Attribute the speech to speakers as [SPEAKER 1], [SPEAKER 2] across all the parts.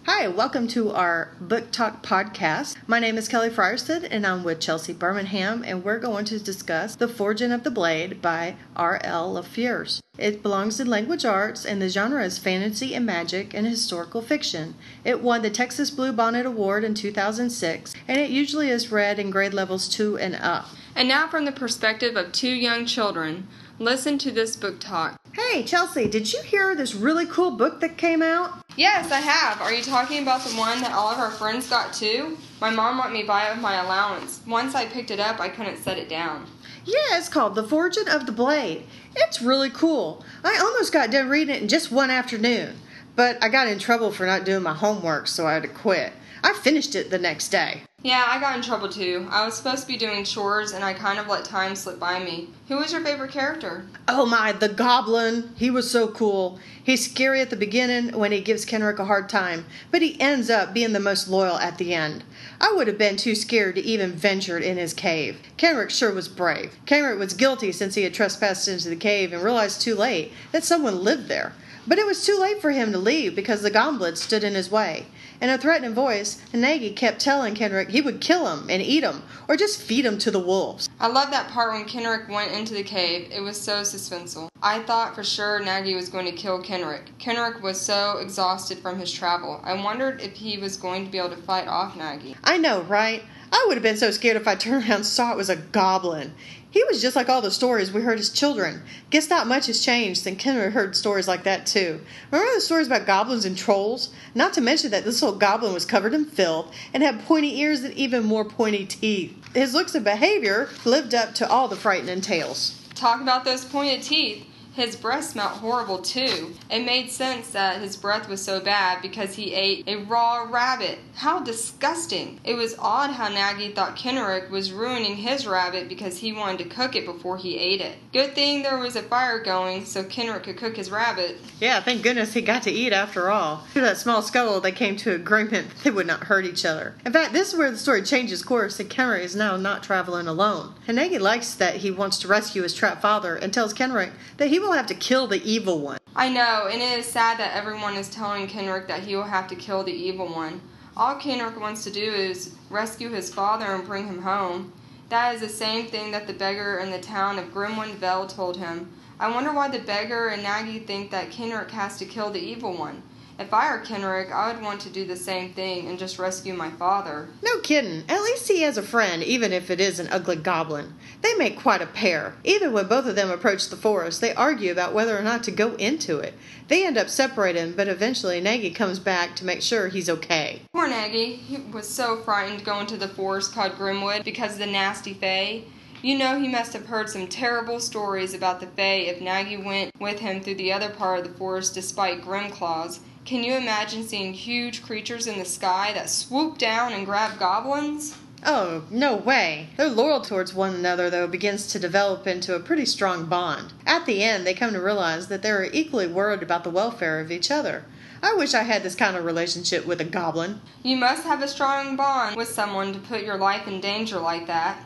[SPEAKER 1] Hi, welcome to our Booktalk podcast. My name is Kelly Frierstead, and I'm with Chelsea Birmingham, and we're going to discuss The Forging of the Blade by R.L. LaFleurs. It belongs in language arts, and the genre is fantasy and magic and historical fiction. It won the Texas Bluebonnet Award in 2006, and it usually is read in grade levels 2 and up.
[SPEAKER 2] And now from the perspective of two young children, listen to this book talk.
[SPEAKER 1] Hey, Chelsea, did you hear this really cool book that came out?
[SPEAKER 2] Yes, I have. Are you talking about the one that all of our friends got too? My mom let me buy it with my allowance. Once I picked it up, I couldn't set it down.
[SPEAKER 1] Yeah, it's called The Forging of the Blade. It's really cool. I almost got done reading it in just one afternoon, but I got in trouble for not doing my homework, so I had to quit. I finished it the next day.
[SPEAKER 2] Yeah, I got in trouble too. I was supposed to be doing chores, and I kind of let time slip by me. Who was your favorite character?
[SPEAKER 1] Oh my, the Goblin. He was so cool. He's scary at the beginning when he gives Kenrick a hard time, but he ends up being the most loyal at the end. I would have been too scared to even venture in his cave. Kenrick sure was brave. Kenrick was guilty since he had trespassed into the cave and realized too late that someone lived there. But it was too late for him to leave because the goblin stood in his way. In a threatening voice, Nagy kept telling Kenrick he would kill him and eat him, or just feed him to the wolves.
[SPEAKER 2] I love that part when Kenrick went into the cave. It was so suspenseful. I thought for sure Nagy was going to kill Kenrick. Kenrick was so exhausted from his travel. I wondered if he was going to be able to fight off Nagy.
[SPEAKER 1] I know, right? I would have been so scared if I turned around and saw it was a goblin. He was just like all the stories we heard as children. Guess not much has changed since Kenrick heard stories like that too. Remember the stories about goblins and trolls? Not to mention that this little goblin was covered in filth and had pointy ears and even more pointy teeth. His looks and behavior lived up to all the frightening tales.
[SPEAKER 2] Talk about those pointed teeth. His breath smelled horrible, too. It made sense that his breath was so bad because he ate a raw rabbit. How disgusting. It was odd how Nagy thought Kenrick was ruining his rabbit because he wanted to cook it before he ate it. Good thing there was a fire going so Kenrick could cook his rabbit.
[SPEAKER 1] Yeah, thank goodness he got to eat after all. Through that small scuttle, they came to agreement that they would not hurt each other. In fact, this is where the story changes course and Kenrick is now not traveling alone. And Nagy likes that he wants to rescue his trapped father and tells Kenrick that he will have to kill the evil one.
[SPEAKER 2] I know, and it is sad that everyone is telling Kenrick that he will have to kill the evil one. All Kenrick wants to do is rescue his father and bring him home. That is the same thing that the beggar in the town of Grimwood Vale told him. I wonder why the beggar and Nagy think that Kenrick has to kill the evil one. If I were Kenrick, I would want to do the same thing and just rescue my father.
[SPEAKER 1] No kidding. At least he has a friend, even if it is an ugly goblin. They make quite a pair. Even when both of them approach the forest, they argue about whether or not to go into it. They end up separating, but eventually Nagy comes back to make sure he's okay.
[SPEAKER 2] Poor Nagy. He was so frightened to go into the forest called Grimwood because of the nasty fae. You know he must have heard some terrible stories about the fae if Nagy went with him through the other part of the forest despite Grimclaws. Can you imagine seeing huge creatures in the sky that swoop down and grab goblins?
[SPEAKER 1] Oh, no way. Their loyalty towards one another, though, begins to develop into a pretty strong bond. At the end, they come to realize that they are equally worried about the welfare of each other. I wish I had this kind of relationship with a goblin.
[SPEAKER 2] You must have a strong bond with someone to put your life in danger like that.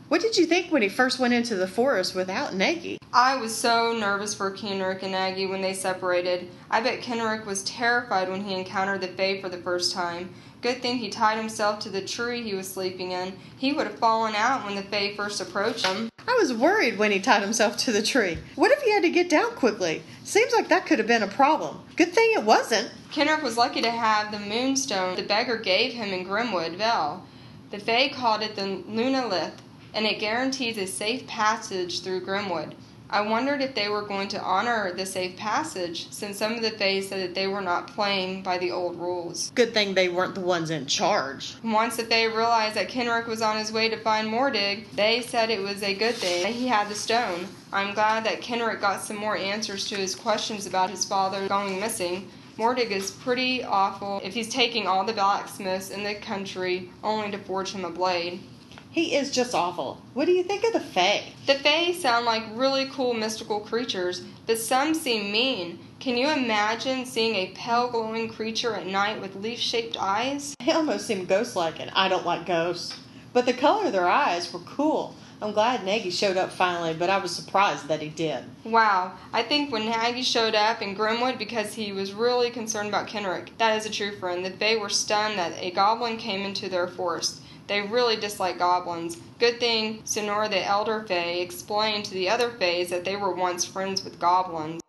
[SPEAKER 1] What did you think when he first went into the forest without Nagy?
[SPEAKER 2] I was so nervous for Kenrick and Nagy when they separated. I bet Kenrick was terrified when he encountered the fae for the first time. Good thing he tied himself to the tree he was sleeping in. He would have fallen out when the fae first approached him.
[SPEAKER 1] I was worried when he tied himself to the tree. What if he had to get down quickly? Seems like that could have been a problem. Good thing it wasn't.
[SPEAKER 2] Kenrick was lucky to have the moonstone the beggar gave him in Grimwood Vale. The fae called it the Lunalith, and it guarantees a safe passage through Grimwood. I wondered if they were going to honor the safe passage, since some of the fae said that they were not playing by the old rules.
[SPEAKER 1] Good thing they weren't the ones in charge.
[SPEAKER 2] Once the fae realized that Kenrick was on his way to find Mordig, they said it was a good thing that he had the stone. I'm glad that Kenrick got some more answers to his questions about his father going missing. Mordig is pretty awful if he's taking all the blacksmiths in the country only to forge him a blade.
[SPEAKER 1] He is just awful. What do you think of the Fae?
[SPEAKER 2] The Fae sound like really cool mystical creatures, but some seem mean. Can you imagine seeing a pale glowing creature at night with leaf-shaped eyes?
[SPEAKER 1] They almost seem ghost-like, and I don't like ghosts. But the color of their eyes were cool. I'm glad Nagy showed up finally, but I was surprised that he did.
[SPEAKER 2] Wow, I think when Nagy showed up in Grimwood because he was really concerned about Kenrick. That is a true friend. The Fae were stunned that a goblin came into their forest. They really dislike goblins. Good thing Sonora the Elder Fae explained to the other Faes that they were once friends with goblins.